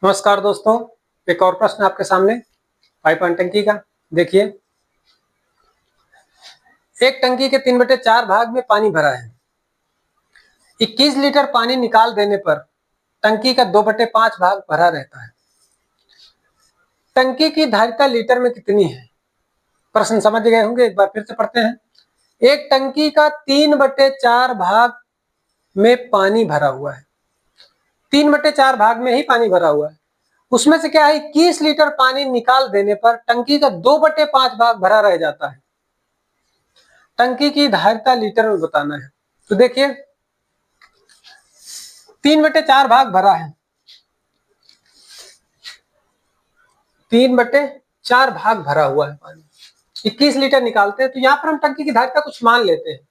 नमस्कार दोस्तों, एक और प्रश्न आपके सामने पाइप एंड टंकी का। देखिए, एक टंकी के 3/4 भाग में पानी भरा है। 21 लीटर पानी निकाल देने पर टंकी का 2/5 भाग भरा रहता है। टंकी की धारिता लीटर में कितनी है? प्रश्न समझ गए होंगे, एक बार फिर से पढ़ते हैं। एक टंकी का 3/4 भाग में पानी भरा हुआ है। 3/4 भाग में ही पानी भरा हुआ है। उसमें से क्या है, 21 लीटर पानी निकाल देने पर टंकी का 2/5 भाग भरा रह जाता है। टंकी की धारिता लीटर में बताना है। तो देखिए, 3/4 भाग भरा है, 3/4 भाग भरा हुआ है पानी, 21 लीटर निकालते हैं। तो यहां पर हम टंकी की धारिता कुछ मान लेते हैं।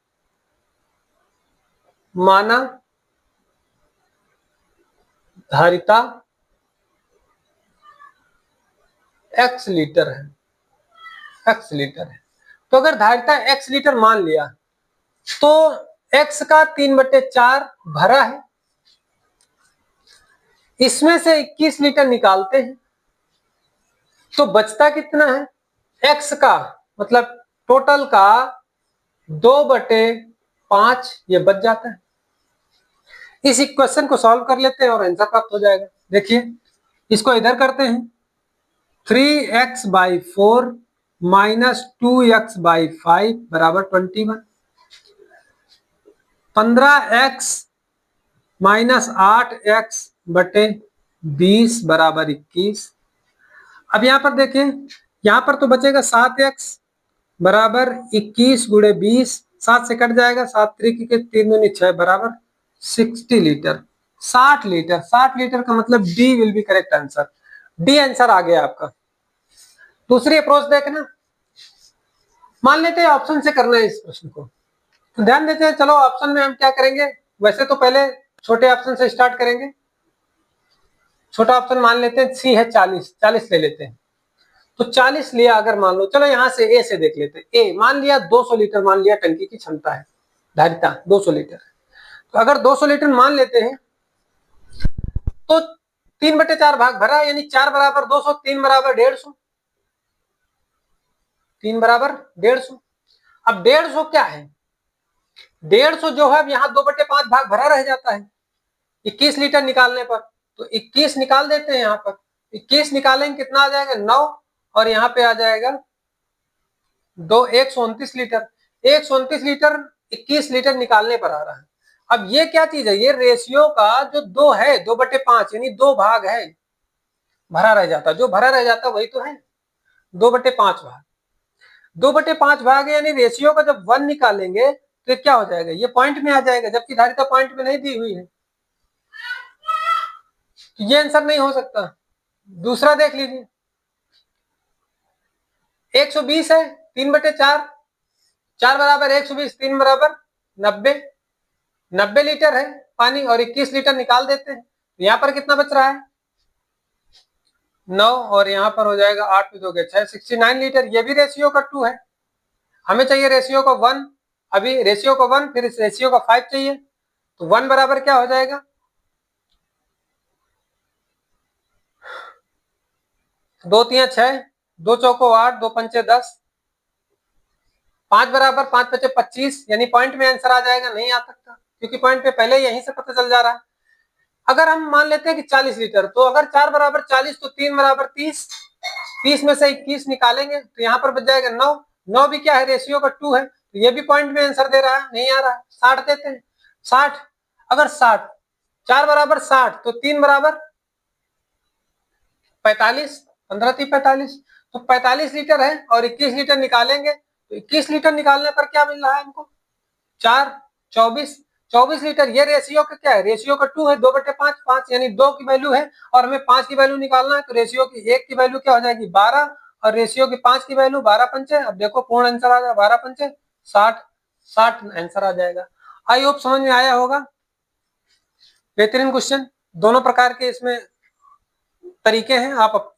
माना धारिता x लीटर है, x लीटर है। तो अगर धारिता x लीटर मान लिया तो x का 3/4 भरा है, इसमें से 21 लीटर निकालते हैं तो बचता कितना है, x का मतलब टोटल का 2/5 ये बच जाता है। इस इक्वेशन को सॉल्व कर लेते हैं और आंसर प्राप्त हो जाएगा। देखिए, इसको इधर करते हैं, 3x/4 माइनस 2x/5 बराबर 21। 15x माइनस 8x/20 बराबर 21। अब यहां पर देखिए, यहां पर तो बचेगा 7x बराबर 21 गुणे 20, 7 से कट जाएगा, 7 3 के 3 दूनी 6 बराबर 60 लीटर। 60 लीटर, 60 लीटर का मतलब D will be correct answer. D answer आ गया आपका। दूसरी अप्रोच देखना, मान लेते हैं ऑप्शन से करना है इस प्रश्न को, तो ध्यान देते हैं। चलो ऑप्शन में हम क्या करेंगे, वैसे तो पहले छोटे ऑप्शन से स्टार्ट करेंगे। छोटा ऑप्शन मान लेते हैं, सी है 40, 40 ले लेते हैं। तो 40 लिया अगर मान लो, चलो यहां से ए से देख लेते हैं। ए मान लिया 200 लीटर, मान लिया टंकी की क्षमता है, धारिता 200 लीटर। तो अगर 200 लीटर मान लेते हैं तो 3/4 भाग भरा, यानी 4 बराबर 200, 3 बराबर 150, 3 बराबर 150। अब 150 क्या है, 150 जो है यहाँ 2/5 भाग भरा रह जाता है 21 लीटर निकालने पर। तो 21 निकाल देते हैं, यहाँ पर 21 निकालेंगे कितना आ जाएगा, 9, और यहाँ पे आ जाएगा 129 लीटर। 129 लीटर 21 लीटर निकालने पर आ रहा है। अब ये क्या चीज है, ये रेशियो का जो 2 है, 2/5 यानी 2 भाग है, भरा रह जाता, जो भरा रह जाता वही तो है 2/5 भाग। 2/5 भाग यानी रेशियो का जब 1 निकालेंगे तो क्या हो जाएगा, ये पॉइंट में आ जाएगा, जबकि धारिता पॉइंट में नहीं दी हुई है। तो ये आंसर नहीं हो सकता। दूसरा देख लीजिए, 120 है, 3/4, 4 बराबर 120, 3 बराबर 90, 90 लीटर है पानी, और 21 लीटर निकाल देते हैं। यहाँ पर कितना बच रहा है, 9, और यहाँ पर हो जाएगा 8 में 2 के 6, 69 लीटर। ये भी रेशियो का 2 है, हमें चाहिए रेशियो का 1। अभी रेशियो का 1, फिर इस रेशियो का 5 चाहिए। तो 1 बराबर क्या हो जाएगा, 2 3 6, 2 चौको 8, 2 पंचे 10, 5 बराबर 5 पचे 25, यानी पॉइंट में आंसर आ जाएगा। नहीं आ सकता, क्योंकि पॉइंट पे पहले यहीं से पता चल जा रहा है। अगर हम मान लेते हैं कि 40 लीटर, तो अगर 4 बराबर 40 तो 3 बराबर 30, 30 में से 21 निकालेंगे तो यहाँ पर बच जाएगा 9। 9 भी क्या है, रेशियो का 2 है, तो ये भी पॉइंट में आंसर दे रहा है, नहीं आ रहा है। 60 देते हैं, 60, अगर 60, 4 बराबर 60 तो 3 बराबर 45, 15 3 45, तो 45 लीटर है, और 21 लीटर निकालेंगे तो 21 लीटर निकालने पर क्या मिल रहा है हमको, 4 24, 24 लीटर। ये रेशियो का क्या है, रेशियो का 2 है, 2/5, 5 यानी 2 की वैल्यू है, और हमें 5 की वैल्यू निकालना है। तो रेशियो की 1 की वैल्यू क्या हो जाएगी, 12, और रेशियो की 5 की वैल्यू 12 पंचे, अब देखो पूर्ण आंसर आ जाएगा 12 पंचे 60, 60 आंसर आ जाएगा। आई होप समझ में आया होगा। बेहतरीन क्वेश्चन, दोनों प्रकार के इसमें तरीके हैं, आप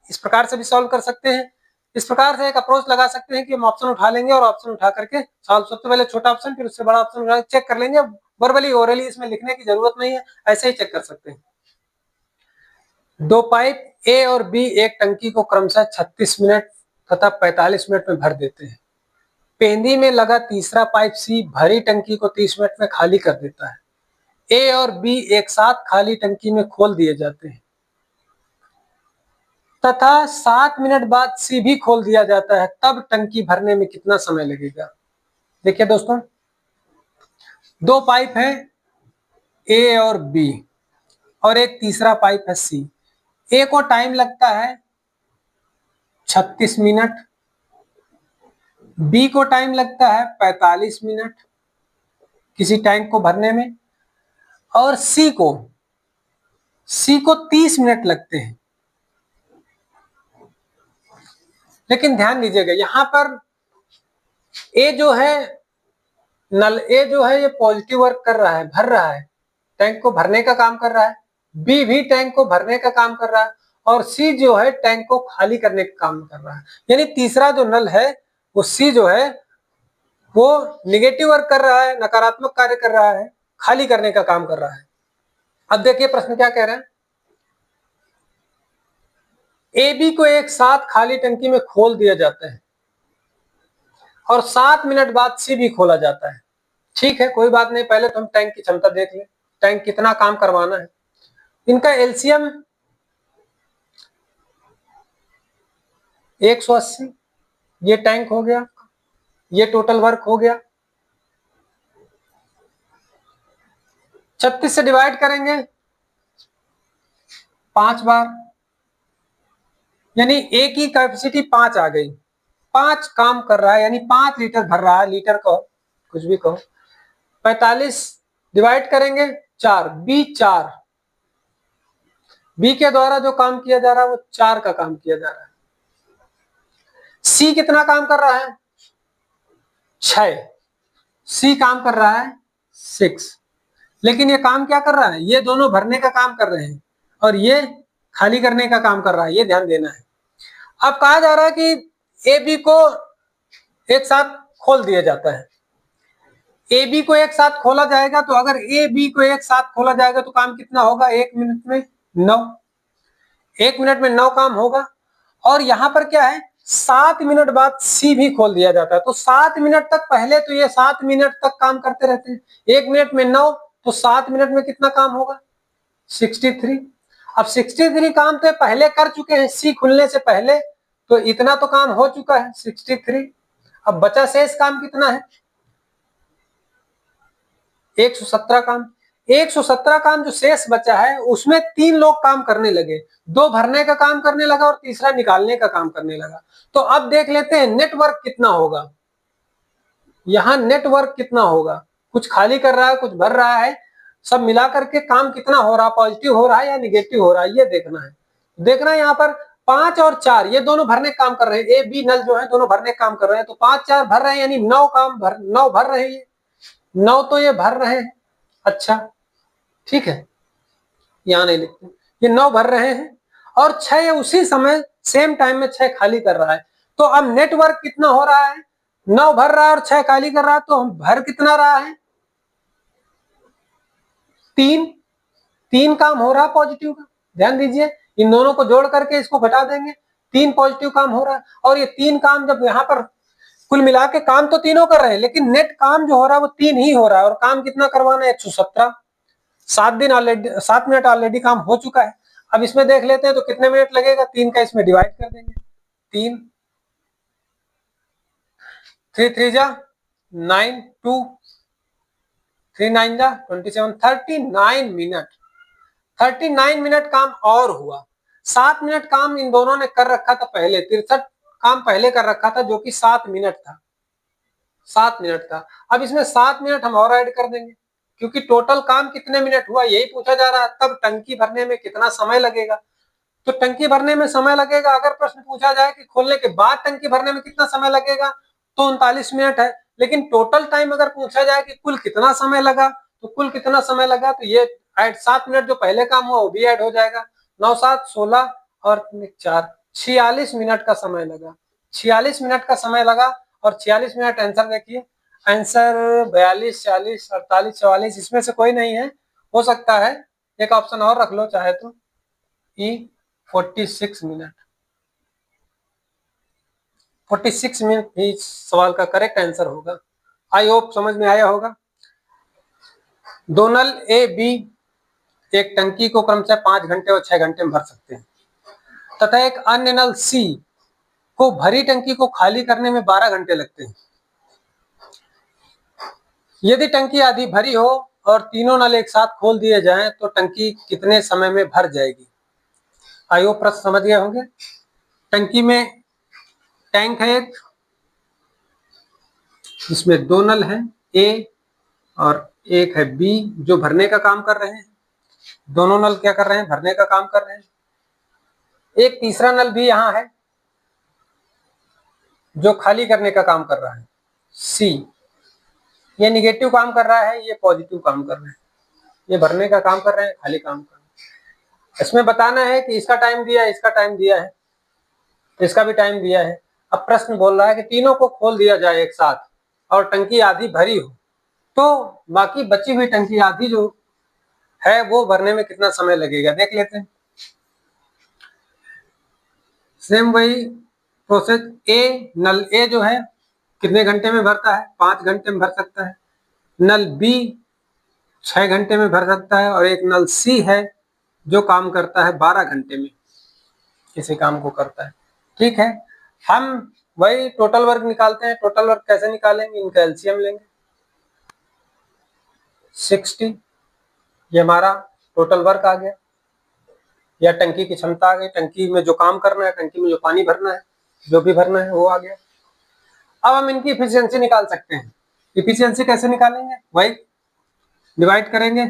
इस प्रकार से भी सॉल्व कर सकते हैं। इस प्रकार से एक अप्रोच लगा सकते हैं कि हम ऑप्शन उठा लेंगे और ऑप्शन उठा करके सॉल्व, सबसे पहले छोटा ऑप्शन फिर उससे बड़ा ऑप्शन चेक कर लेंगे। वर्बली ओरली इसमें लिखने की जरूरत नहीं है, ऐसे ही चेक कर सकते हैं। दो पाइप ए और बी एक टंकी को क्रमशः 36 मिनट तथा 45 मिनट में भर देते हैं। पेंदी में लगा तीसरा पाइप सी भरी टंकी को 30 मिनट में खाली कर देता है। ए और बी एक साथ खाली टंकी में खोल दिए जाते हैं तथा 7 मिनट बाद सी भी खोल दिया जाता है, तब टंकी भरने में कितना समय लगेगा? देखिए दोस्तों, दो पाइप है ए और बी और एक तीसरा पाइप है सी। ए को टाइम लगता है 36 मिनट, बी को टाइम लगता है 45 मिनट किसी टैंक को भरने में, और सी को 30 मिनट लगते हैं। लेकिन ध्यान दीजिएगा, यहां पर ए जो है नल ए जो है ये पॉजिटिव वर्क कर रहा है, भर रहा है, टैंक को भरने का काम कर रहा है। बी भी टैंक को भरने का काम कर रहा है और सी जो है टैंक को खाली करने का काम कर रहा है। यानी तीसरा जो नल है वो सी जो है वो निगेटिव वर्क कर रहा है, नकारात्मक कार्य कर रहा है, खाली करने का काम कर रहा है। अब देखिए प्रश्न क्या कह रहे हैं, ए बी को एक साथ खाली टंकी में खोल दिया जाता है और 7 मिनट बाद सी भी खोला जाता है। ठीक है, कोई बात नहीं, पहले तो हम टैंक की क्षमता देख लें, टैंक कितना काम करवाना है। इनका एलसीएम 180, ये टैंक हो गया, ये टोटल वर्क हो गया। 36 से डिवाइड करेंगे 5 बार, यानी ए की कैपेसिटी 5 आ गई, 5 काम कर रहा है, यानी 5 लीटर भर रहा है, लीटर कहो कुछ भी कहो। 45 डिवाइड करेंगे 4, बी 4, बी के द्वारा जो काम किया जा रहा है वो 4 का काम किया जा रहा है। सी कितना काम कर रहा है? 6, सी काम कर रहा है 6, लेकिन ये काम क्या कर रहा है? ये दोनों भरने का काम कर रहे हैं और ये खाली करने का काम कर रहा है, ये ध्यान देना है। अब कहा जा रहा है कि ए बी को एक साथ खोल दिया जाता है। ए बी को एक साथ खोला जाएगा, तो अगर ए बी को एक साथ खोला जाएगा तो काम कितना होगा? 1 मिनट में 9, 1 मिनट में 9 काम होगा। और यहां पर क्या है, 7 मिनट बाद सी भी खोल दिया जाता है, तो 7 मिनट तक पहले तो ये 7 मिनट तक काम करते रहते हैं। 1 मिनट में 9, तो 7 मिनट में कितना काम होगा? 63। अब 63 काम तो पहले कर चुके हैं सी खुलने से पहले, तो इतना तो काम हो चुका है 63। अब बचा शेष काम कितना है? 117 काम। 117 काम जो शेष बचा है उसमें 3 लोग काम करने लगे, 2 भरने का काम करने लगा और तीसरा निकालने का काम करने लगा। तो अब देख लेते हैं नेटवर्क कितना होगा, यहां नेटवर्क कितना होगा, कुछ खाली कर रहा है, कुछ भर रहा है, सब मिला करके काम कितना हो रहा है, पॉजिटिव हो रहा है या निगेटिव हो रहा है, ये देखना है। देखना है यहाँ पर 5 और 4 ये दोनों भरने काम कर रहे हैं, ए बी नल जो है दोनों भरने काम कर रहे हैं, तो 5 4 भर रहे हैं, यानी 9 भर रहे हैं, 9 तो ये भर रहे हैं। अच्छा ठीक है, यहाँ नहीं लिखते, ये 9 भर रहे हैं और 6 उसी समय सेम टाइम में 6 खाली कर रहा है। तो अब नेटवर्क कितना हो रहा है? 9 भर रहा है और 6 खाली कर रहा है, तो हम भर कितना रहा है? 3 काम हो रहा है पॉजिटिव का। ध्यान दीजिए, इन दोनों को जोड़ करके इसको घटा देंगे, 3 पॉजिटिव काम हो रहा है। और ये 3 काम जब यहाँ पर कुल मिला के काम तो तीनों कर रहे हैं, लेकिन नेट काम जो हो रहा है वो 3 ही हो रहा है, और काम कितना करवाना है? 117। 7 मिनट ऑलरेडी काम हो चुका है। अब इसमें देख लेते हैं तो कितने मिनट लगेगा, 3 का इसमें डिवाइड कर देंगे, 3 3 3 जा 9, 2 3 9 जा 27, 39 मिनट, 39 मिनट काम और हुआ। 7 मिनट काम इन दोनों ने कर रखा था पहले, 63 काम पहले कर रखा था जो कि 7 मिनट था, 7 मिनट था। अब इसमें 7 मिनट हम और ऐड कर देंगे, क्योंकि टोटल काम कितने मिनट हुआ यही पूछा जा रहा है। तब टंकी भरने में कितना समय लगेगा, तो टंकी भरने में समय लगेगा, अगर प्रश्न पूछा जाए कि खोलने के बाद टंकी भरने में कितना समय लगेगा, तो 39 मिनट है। लेकिन टोटल टाइम अगर पूछा जाए कि कुल कितना समय लगा, तो कुल कितना समय लगा, तो ये 7 मिनट जो पहले काम हुआ वो भी ऐड हो जाएगा, 9 7 16 और 4 46 मिनट का समय लगा, 46 मिनट का समय लगा। और 46 मिनट आंसर देखिए, आंसर 42 40 48 44, इसमें से कोई नहीं है, हो सकता है एक ऑप्शन और रख लो चाहे तो, ई 46 मिनट। 46 मिनट ही सवाल का करेक्ट आंसर होगा। आई होप समझ में आया होगा। दो नल ए बी एक टंकी को क्रमशः 5 घंटे और 6 घंटे में भर सकते हैं तथा एक अन्य नल सी को भरी टंकी को खाली करने में 12 घंटे लगते हैं। यदि टंकी आधी भरी हो और तीनों नल एक साथ खोल दिए जाएं तो टंकी कितने समय में भर जाएगी? आइए प्रश्न समझ गए होंगे। टंकी में टैंक है एक, इसमें दो नल हैं ए और एक है बी जो भरने का काम कर रहे हैं। दोनों नल क्या कर रहे हैं? भरने का काम कर रहे हैं। एक तीसरा नल भी यहाँ है जो खाली करने का काम कर रहा है, सी। ये निगेटिव काम कर रहा है, ये पॉजिटिव काम कर रहे हैं। ये भरने का काम कर रहे हैं, खाली काम कर रहे हैं। इसमें बताना है कि इसका टाइम दिया है, इसका टाइम दिया है, इसका भी टाइम दिया है। अब प्रश्न बोल रहा है कि तीनों को खोल दिया जाए एक साथ और टंकी आधी भरी हो तो बाकी बची हुई टंकी आधी जो है वो भरने में कितना समय लगेगा, देख लेते हैं। सेम वही प्रोसेस। ए, नल ए जो है कितने घंटे में भरता है? 5 घंटे में भर सकता है। नल बी 6 घंटे में भर सकता है और एक नल सी है जो काम करता है 12 घंटे में किसी काम को करता है। ठीक है, हम वही टोटल वर्क निकालते हैं। टोटल वर्क कैसे निकालेंगे? इनका एलसीएम लेंगे 60, ये हमारा टोटल वर्क आ गया या टंकी की क्षमता आ गई। टंकी में जो काम करना है, टंकी में जो पानी भरना है, जो भी भरना है वो आ गया। अब हम इनकी इफिशियंसी निकाल सकते हैं। इफिशियंसी कैसे निकालेंगे? वही डिवाइड करेंगे,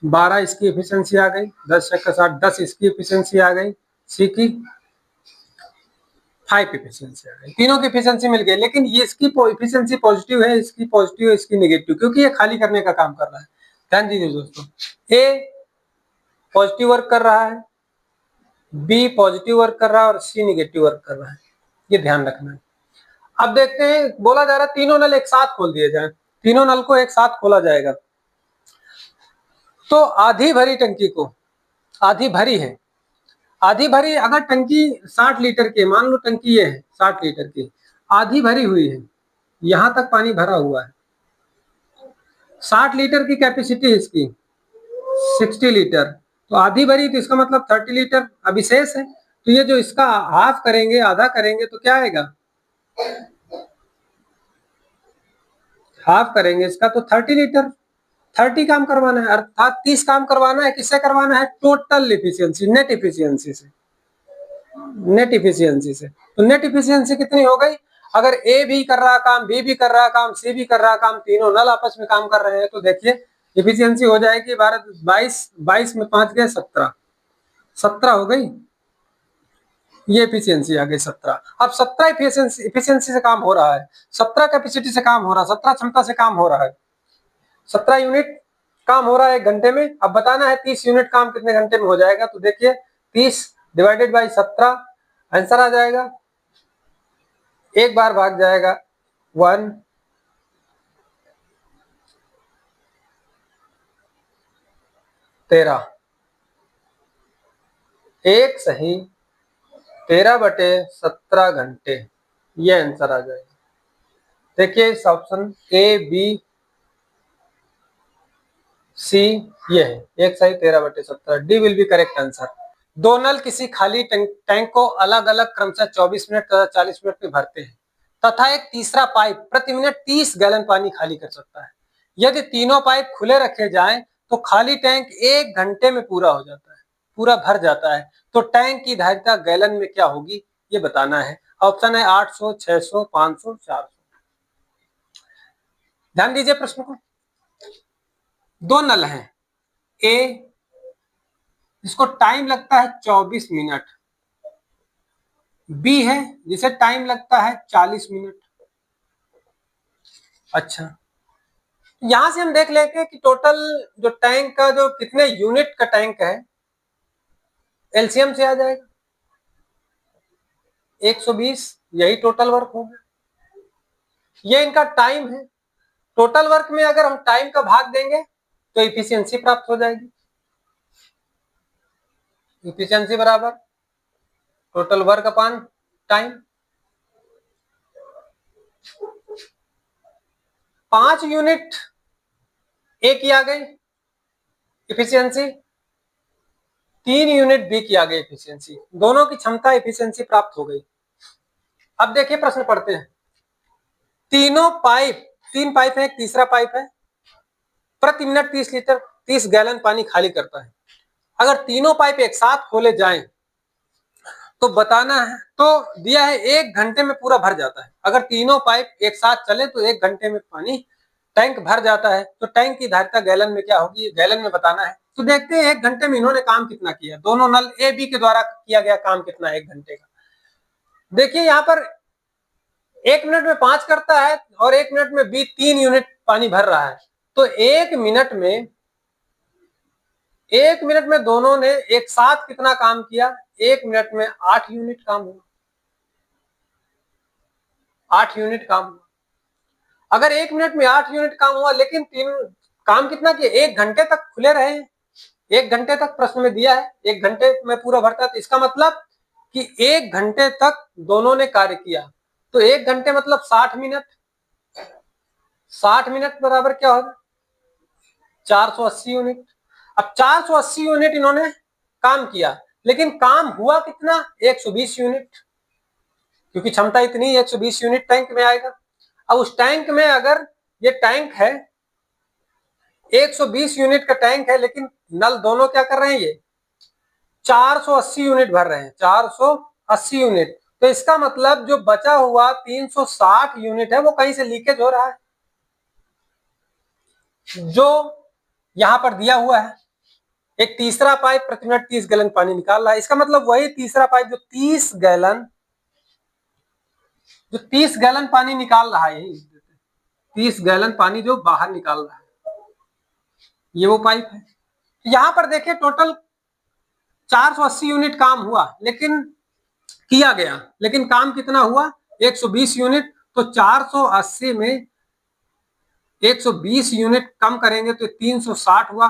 12 इसकी इफिशियंसी आ गई, 10 × 60 10 इसकी इफिशियंसी आ गई, सी की 5 इफिशियंसी आ गई। तीनों की इफिशियंसी मिल गई, लेकिन ये इसकी इफिशियंसी पॉजिटिव है, इसकी पॉजिटिव है, इसकी नेगेटिव, क्योंकि ये खाली करने का काम कर रहा है। ध्यान दीजिए दोस्तों, ए पॉजिटिव वर्क कर रहा है, बी पॉजिटिव वर्क कर रहा है और सी नेगेटिव वर्क कर रहा है। ये ध्यान रखना है। अब देखते हैं, बोला जा रहा है तीनों नल एक साथ खोल दिए जाए। तीनों नल को एक साथ खोला जाएगा तो आधी भरी टंकी को, आधी भरी है, आधी भरी अगर टंकी 60 लीटर की, मान लो टंकी ये है 60 लीटर की, आधी भरी हुई है, यहां तक पानी भरा हुआ है। 60 लीटर की कैपेसिटी है इसकी, 60 लीटर, तो आधी भरी, तो इसका मतलब 30 लीटर अभी शेष है। तो ये जो इसका हाफ करेंगे, आधा करेंगे तो क्या आएगा? हाफ करेंगे इसका तो 30 लीटर। 30 काम करवाना है, अर्थात 30 काम करवाना है। किससे करवाना है? टोटल इफिशियंसी, नेट इफिशियंसी से। नेट इफिशियंसी से, तो नेट इफिशियंसी कितनी हो गई? अगर ए भी कर रहा काम, बी भी कर रहा काम, सी भी कर रहा काम, तीनों नल आपस में काम कर रहे हैं, तो देखिए इफिशियंसी हो जाएगी 22 में 5 गए 17 हो गई। ये इफिशियंसी आ गई 17। अब 17 इफिशियंसी से काम हो रहा है, 17 कैपेसिटी से काम हो रहा है, 17 क्षमता से काम हो रहा है, 17 यूनिट काम हो रहा है 1 घंटे में। अब बताना है 30 यूनिट काम कितने घंटे में हो जाएगा, तो देखिए 30 डिवाइडेड बाई 17, आंसर आ जाएगा, एक बार भाग जाएगा 1, 13, एक सही 13/17 घंटे, ये आंसर आ जाएगा। देखिए इस ऑप्शन ए बी सी ये है, एक सही 13/17, D will be correct answer. दो नल किसी खाली टैंक को अलग अलग क्रमशः 24 मिनट तथा 40 मिनट में भरते हैं तथा एक तीसरा पाइप प्रति मिनट 30 गैलन पानी खाली कर सकता है। यदि तीनों पाइप खुले रखे जाएं तो खाली टैंक 1 घंटे में पूरा हो जाता है, पूरा भर जाता है। तो टैंक की धारिता गैलन में क्या होगी, ये बताना है। ऑप्शन है 800, 600, 500, 400। ध्यान दीजिए प्रश्न को। दो नल हैं, ए जिसको टाइम लगता है 24 मिनट, बी है जिसे टाइम लगता है 40 मिनट। अच्छा, यहां से हम देख लेंगे कि टोटल जो टैंक का जो कितने यूनिट का टैंक है, एलसीएम से आ जाएगा 120, यही टोटल वर्क होगा। ये इनका टाइम है। टोटल वर्क में अगर हम टाइम का भाग देंगे तो इफिशियंसी प्राप्त हो जाएगी। इफिशियंसी बराबर total work upon time. 5 unit A की आ गई इफिशियंसी, 3 यूनिट बी की आ गई इफिशियंसी, दोनों की क्षमता इफिशियंसी प्राप्त हो गई। अब देखिए प्रश्न पढ़ते हैं। तीनों पाइप, 3 पाइप है, एक तीसरा पाइप है, प्रति मिनट 30 लीटर 30 गैलन पानी खाली करता है। अगर तीनों पाइप एक साथ खोले जाएं तो बताना है, तो दिया है 1 घंटे में पूरा भर जाता है। अगर तीनों पाइप एक साथ चले तो 1 घंटे में पानी टैंक भर जाता है। तो टैंक की धारिता गैलन में क्या होगी, गैलन में बताना है। तो देखते हैं 1 घंटे में इन्होंने काम कितना किया, दोनों नल ए बी के द्वारा किया गया काम कितना है 1 घंटे का। देखिए यहाँ पर 1 मिनट में 5 करता है और 1 मिनट में बी 3 यूनिट पानी भर रहा है। तो 1 मिनट में दोनों ने एक साथ कितना काम किया, 1 मिनट में 8 यूनिट काम हुआ, 8 यूनिट काम हुआ। अगर 1 मिनट में 8 यूनिट काम हुआ, लेकिन तीन काम कितना किया, 1 घंटे तक खुले रहे, 1 घंटे तक प्रश्न में दिया है, 1 घंटे में पूरा भरता है। तो इसका मतलब कि 1 घंटे तक दोनों ने कार्य किया। तो 1 घंटे मतलब 60 मिनट, 60 मिनट बराबर क्या होगा, 480 यूनिट। अब 480 यूनिट इन्होंने काम किया, लेकिन काम हुआ कितना, 120 यूनिट, क्योंकि क्षमता इतनी 120 यूनिट टैंक में आएगा। अब उस टैंक में अगर ये टैंक है 120 यूनिट का टैंक है, लेकिन नल दोनों क्या कर रहे हैं, ये 480 यूनिट भर रहे हैं, 480 यूनिट। तो इसका मतलब जो बचा हुआ 360 यूनिट है वो कहीं से लीकेज हो रहा है, जो यहां पर दिया हुआ है। एक तीसरा पाइप प्रति मिनट 30 गैलन पानी निकाल रहा है। इसका मतलब वही तीसरा पाइप जो 30 गैलन पानी निकाल रहा है, 30 गैलन पानी जो बाहर निकाल रहा है, ये वो पाइप है। यहां पर देखिए टोटल 480 यूनिट काम हुआ, लेकिन किया गया, लेकिन काम कितना हुआ, 120 यूनिट। तो 480 में 120 यूनिट कम करेंगे तो 360 हुआ,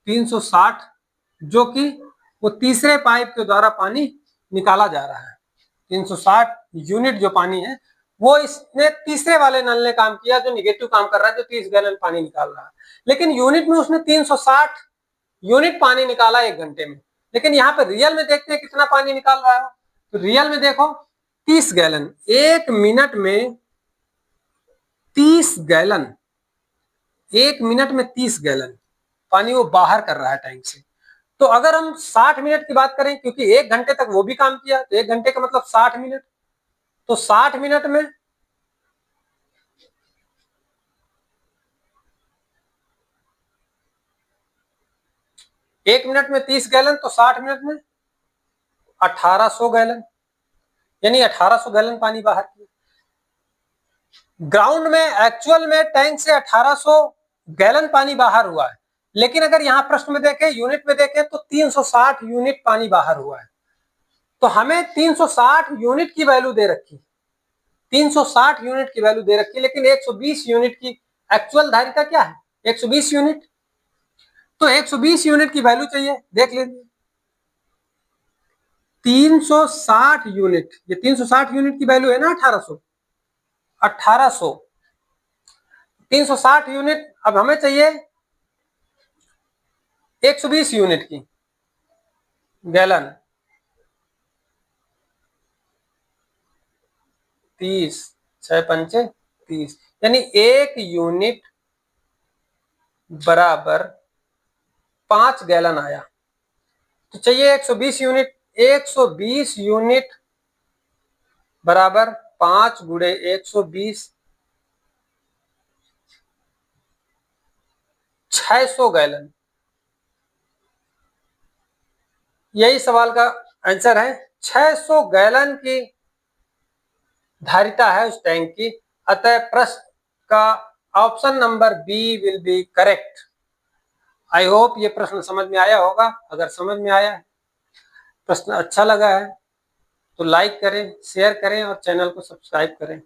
360, जो कि वो तीसरे पाइप के द्वारा पानी निकाला जा रहा है। 360 यूनिट जो पानी है वो इसने तीसरे वाले नल ने काम किया, जो निगेटिव काम कर रहा है, जो 30 गैलन पानी निकाल रहा है। लेकिन यूनिट में उसने 360 यूनिट पानी निकाला 1 घंटे में। लेकिन यहाँ पे रियल में देखते हैं कितना पानी निकाल रहा है। तो रियल में देखो 30 गैलन, 1 मिनट में 30 गैलन, 1 मिनट में 30 गैलन पानी वो बाहर कर रहा है टैंक से। तो अगर हम 60 मिनट की बात करें, क्योंकि 1 घंटे तक वो भी काम किया, तो 1 घंटे का मतलब 60 मिनट। तो 60 मिनट में 1 मिनट में 30 गैलन, तो 60 मिनट में 1800 गैलन, यानी 1800 गैलन पानी बाहर किया। ग्राउंड में एक्चुअल में टैंक से 1800 गैलन पानी बाहर हुआ है, लेकिन अगर यहाँ प्रश्न में देखें, यूनिट में देखें, तो 360 यूनिट पानी बाहर हुआ है। तो हमें 360 यूनिट की वैल्यू दे रखी, 360 यूनिट की वैल्यू दे रखी, लेकिन 120 यूनिट की एक्चुअल धारिता क्या है, 120 यूनिट। तो 120 यूनिट की वैल्यू चाहिए, देख लीजिए 360 यूनिट, ये 360 यूनिट की वैल्यू है ना 1800, 360 यूनिट। अब हमें चाहिए 120 यूनिट की गैलन, 30 6 पंचे 30, यानी 1 यूनिट बराबर 5 गैलन आया। तो चाहिए 120 यूनिट, 120 यूनिट बराबर 5 गुणे 120, 600 गैलन। यही सवाल का आंसर है, 600 गैलन की धारिता है उस टैंक की। अतः प्रश्न का option number B will be correct. I hope ये प्रश्न समझ में आया होगा। अगर समझ में आया है, प्रश्न अच्छा लगा है तो लाइक करें, शेयर करें और चैनल को सब्सक्राइब करें।